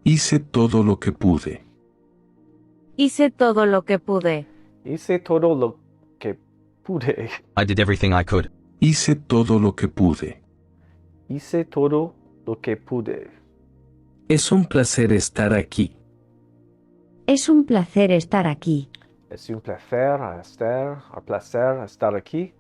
Hice todo lo que pude. Hice todo lo que pude. Hice todo lo que pude. I did everything I could. Hice todo lo que pude. Hice todo lo que pude. Es un placer estar aquí. Es un placer estar aquí. Es un placer estar aquí.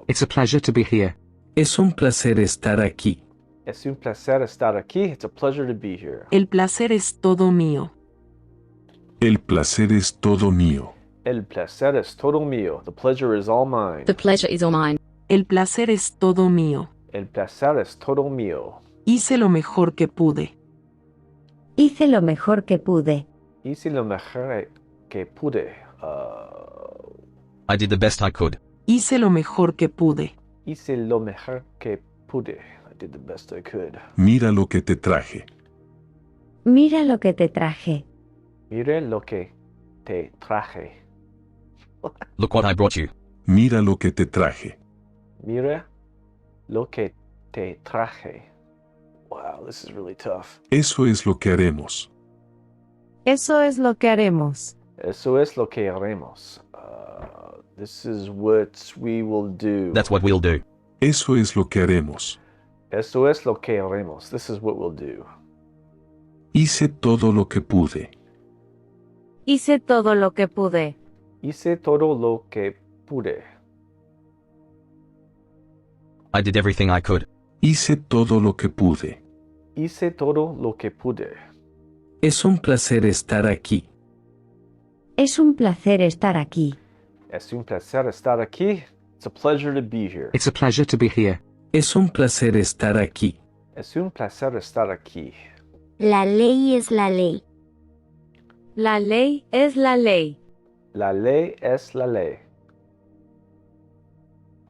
It's a pleasure to be here. Es un placer estar aquí. Es un placer estar aquí. It's a pleasure to be here. El placer es todo mío. El placer es todo mío. El placer es todo mío. The pleasure is all mine. The pleasure is all mine. El placer es todo mío. El placer es todo mío. Hice lo mejor que pude. Hice lo mejor que pude. Hice lo mejor que pude. I did the best I could. Hice lo mejor que pude. Hice lo mejor que pude. I did the best I could. Mira lo que te traje. Mira lo que te traje. Mire lo que te traje. Look what I brought you. Mira lo que te traje. Mire lo que te traje. Wow, this is really tough. Eso es lo que haremos. Eso es lo que haremos. Eso es lo que haremos. This is what we will do. That's what we'll do. Eso es lo que haremos. Eso es lo que haremos. This is what we'll do. Hice todo lo que pude. Hice todo lo que pude. Hice todo lo que pude. I did everything I could. Hice todo lo que pude. Hice todo lo que pude. Es un placer estar aquí. Es un placer estar aquí. Es un placer estar aquí. It's a pleasure to be here. It's a pleasure to be here. Es un placer estar aquí. Es un placer estar aquí. La ley es la ley. La ley es la ley. La ley es la ley.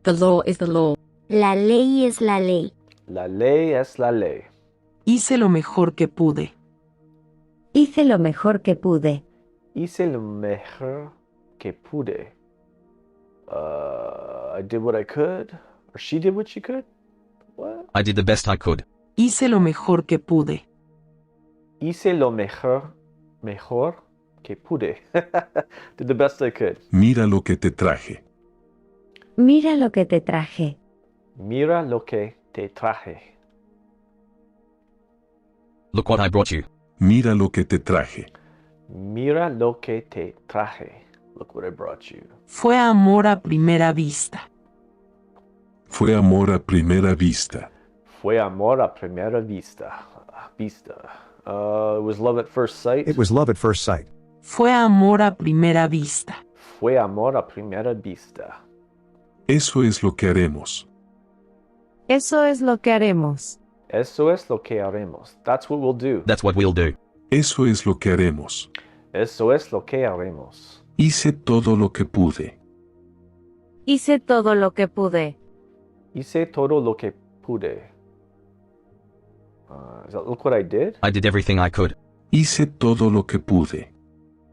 The law is the law. La ley es la ley. La ley es la ley. Hice lo mejor que pude. Hice lo mejor que pude. Hice lo mejor que pude. I did what I could. Or she did what she could. What? I did the best I could. Hice lo mejor que pude. Hice lo mejor que pude. Did the best I could. Mira lo que te traje. Mira lo que te traje. Mira lo que te traje. Look what I brought you. Mira lo que te traje. Mira lo que te traje. Look what I brought you. Fue amor a primera vista. Fue amor a primera vista. Fue amor a primera vista. It was love at first sight. It was love at first sight. Fue amor a primera vista. Fue amor a primera vista. Eso es lo que haremos. Eso es lo que haremos. Eso es lo que haremos. That's what we'll do. That's what we'll do. Eso es lo que haremos. Eso es lo que haremos. Hice todo lo que pude. Hice todo lo que pude. Hice todo lo que pude. Look what I did. I did everything I could. Hice todo lo que pude.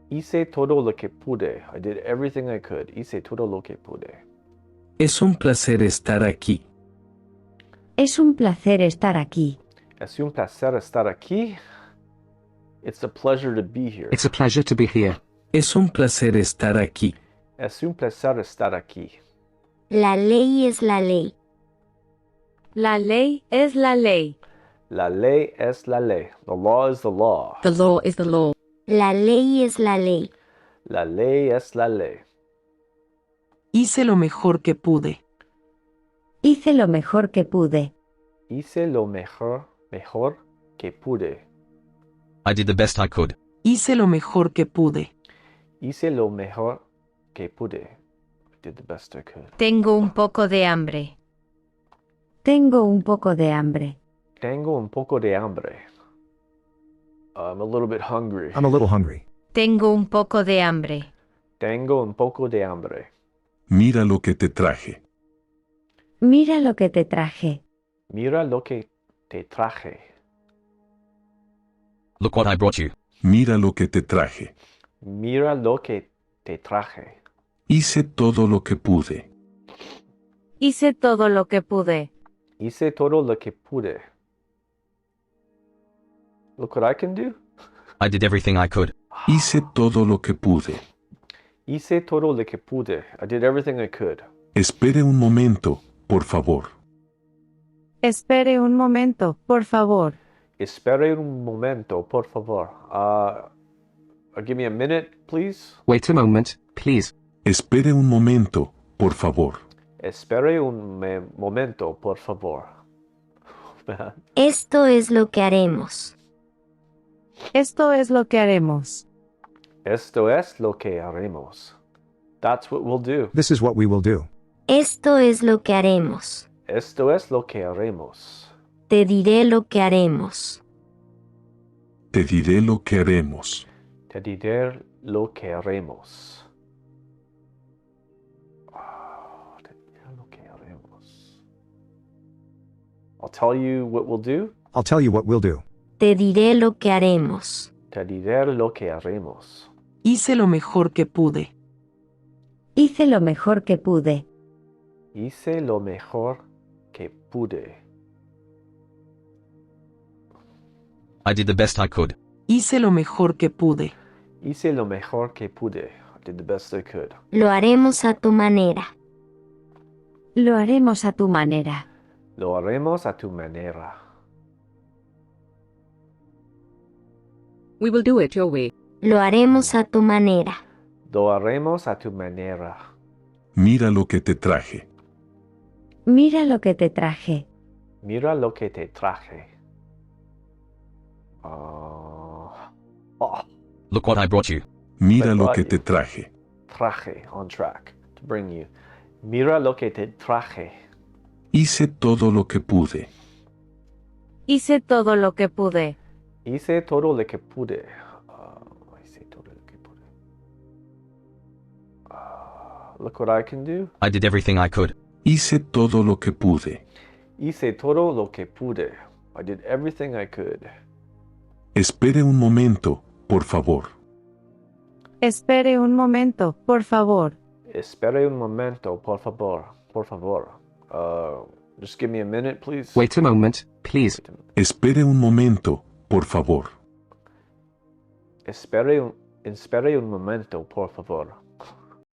Hice todo lo que pude. I did everything I could. Hice todo lo que pude. Es un placer estar aquí. Es un placer estar aquí. Es un placer estar aquí. It's a pleasure to be here. It's a pleasure to be here. Es un placer estar aquí. Es un placer estar aquí. La ley es la ley. La ley es la ley. La ley es la ley. The law is the law. The law is the law. La ley es la ley. La ley es la ley. Hice lo mejor que pude. Hice lo mejor que pude. Hice lo mejor que pude. I did the best I could. Hice lo mejor que pude. Hice lo mejor que pude. I did the best I could. Tengo un poco de hambre. Tengo un poco de hambre. Tengo un poco de hambre. I'm a little bit hungry. I'm a little hungry. Tengo un poco de hambre. Tengo un poco de hambre. Mira lo que te traje. Mira lo que te traje. Mira lo que te traje. Look what I brought you. Mira lo que te traje. Mira lo que te traje. Hice todo lo que pude. Hice todo lo que pude. Hice todo lo que pude. Look what I can do. I did everything I could. Hice todo lo que pude. Hice todo lo que pude. I did everything I could. Espere un momento, por favor. Espere un momento, por favor. Espere un momento, por favor. Give me a minute, please. Wait a moment, please. Espere un momento, por favor. Espere un momento, por favor. Man. Esto es lo que haremos. Esto es lo que haremos. Esto es lo que haremos. That's what we'll do. This is what we will do. Esto es lo que haremos. Esto es lo que haremos. Te diré lo que haremos. Te diré lo que haremos. Te diré lo que haremos. Te diré lo que haremos. I'll tell you what we'll do. I'll tell you what we'll do. Te diré lo que haremos. Te diré lo que haremos. Hice lo mejor que pude. Hice lo mejor que pude. Hice lo mejor que pude. I did the best I could. Hice lo mejor que pude. Hice lo mejor que pude. I did the best I could. Lo haremos a tu manera. Lo haremos a tu manera. Lo haremos a tu manera. We will do it your way. Lo haremos a tu manera. Lo haremos a tu manera. Mira lo que te traje. Mira lo que te traje. Mira lo que te traje. Oh, Look what I brought you. Mira Te lo que traje. te traje. traje, on track, to bring you. Mira lo que te traje. Hice todo lo que pude. Hice todo lo que pude. Hice todo lo que pude. Hice todo lo que pude. Look what I can do. I did everything I could. Hice todo lo que pude. Hice todo lo que pude. I did everything I could. Espere un momento, por favor. Espere un momento, por favor. Espere un momento, por favor. Por favor. Just give me a minute, please. Wait a moment, please. Espere un momento, por favor. Espere un momento, por favor.